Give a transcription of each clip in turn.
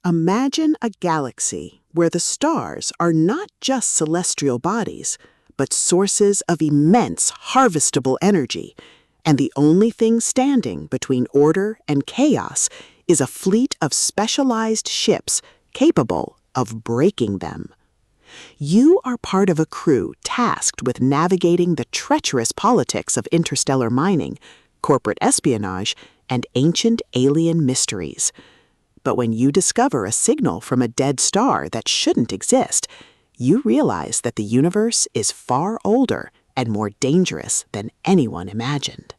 Imagine a galaxy where the stars are not just celestial bodies, but sources of immense harvestable energy, and the only thing standing between order and chaos is a fleet of specialized ships capable of breaking them. You are part of a crew tasked with navigating the treacherous politics of interstellar mining, corporate espionage, and ancient alien mysteries. But when you discover a signal from a dead star that shouldn't exist, you realize that the universe is far older and more dangerous than anyone imagined.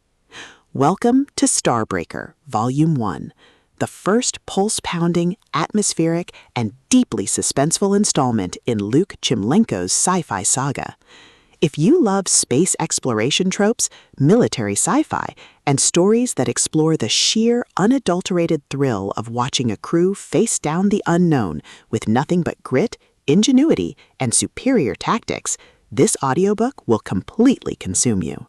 Welcome to Starbreaker Volume 1, the first pulse-pounding, atmospheric, and deeply suspenseful installment in Luke Chmilenko's sci-fi saga. If you love space exploration tropes, military sci-fi, and stories that explore the sheer, unadulterated thrill of watching a crew face down the unknown with nothing but grit, ingenuity, and superior tactics, this audiobook will completely consume you.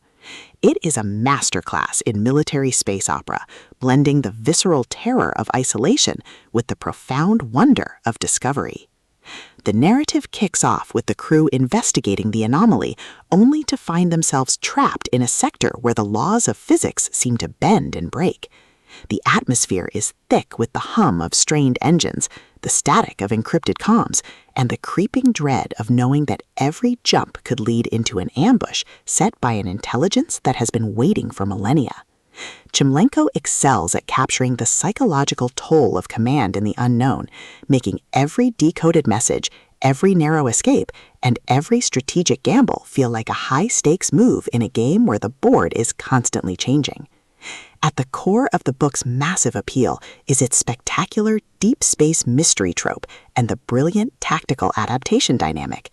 It is a masterclass in military space opera, blending the visceral terror of isolation with the profound wonder of discovery. The narrative kicks off with the crew investigating the anomaly, only to find themselves trapped in a sector where the laws of physics seem to bend and break. The atmosphere is thick with the hum of strained engines, the static of encrypted comms, and the creeping dread of knowing that every jump could lead into an ambush set by an intelligence that has been waiting for millennia. Chmilenko excels at capturing the psychological toll of command in the unknown, making every decoded message, every narrow escape, and every strategic gamble feel like a high-stakes move in a game where the board is constantly changing. At the core of the book's massive appeal is its spectacular deep space mystery trope and the brilliant tactical adaptation dynamic.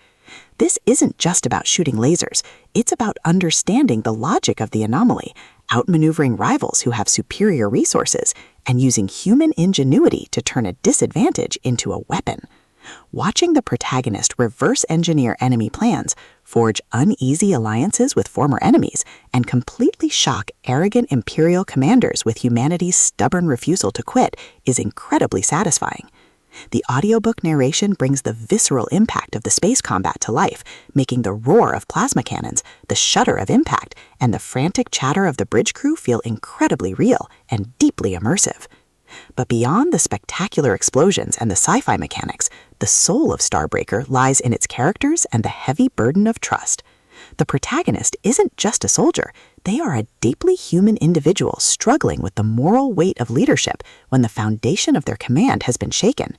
This isn't just about shooting lasers, it's about understanding the logic of the anomaly, outmaneuvering rivals who have superior resources, and using human ingenuity to turn a disadvantage into a weapon. Watching the protagonist reverse-engineer enemy plans, forge uneasy alliances with former enemies, and completely shock arrogant Imperial commanders with humanity's stubborn refusal to quit is incredibly satisfying. The audiobook narration brings the visceral impact of the space combat to life, making the roar of plasma cannons, the shudder of impact, and the frantic chatter of the bridge crew feel incredibly real and deeply immersive. But beyond the spectacular explosions and the sci-fi mechanics, the soul of Starbreaker lies in its characters and the heavy burden of trust. The protagonist isn't just a soldier, they are a deeply human individual struggling with the moral weight of leadership when the foundation of their command has been shaken.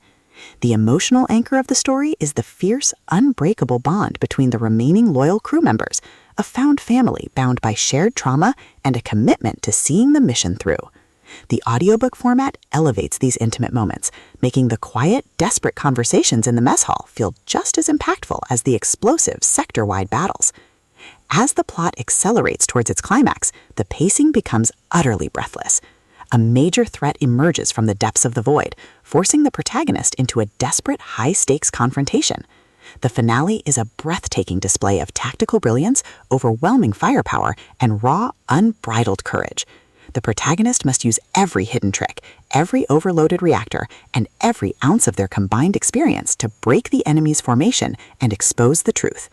The emotional anchor of the story is the fierce, unbreakable bond between the remaining loyal crew members, a found family bound by shared trauma and a commitment to seeing the mission through. The audiobook format elevates these intimate moments, making the quiet, desperate conversations in the mess hall feel just as impactful as the explosive, sector-wide battles. As the plot accelerates towards its climax, the pacing becomes utterly breathless. A major threat emerges from the depths of the void, forcing the protagonist into a desperate, high-stakes confrontation. The finale is a breathtaking display of tactical brilliance, overwhelming firepower, and raw, unbridled courage. The protagonist must use every hidden trick, every overloaded reactor, and every ounce of their combined experience to break the enemy's formation and expose the truth.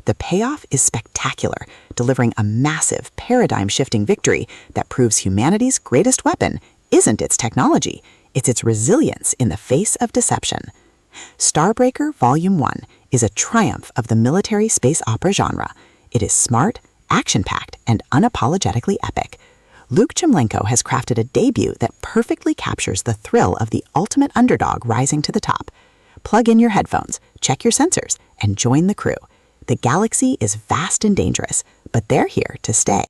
The payoff is spectacular, delivering a massive, paradigm-shifting victory that proves humanity's greatest weapon isn't its technology, it's its resilience in the face of deception. Starbreaker Volume 1 is a triumph of the military space opera genre. It is smart, action-packed, and unapologetically epic. Luke Chmilenko has crafted a debut that perfectly captures the thrill of the ultimate underdog rising to the top. Plug in your headphones, check your sensors, and join the crew. The galaxy is vast and dangerous, but they're here to stay.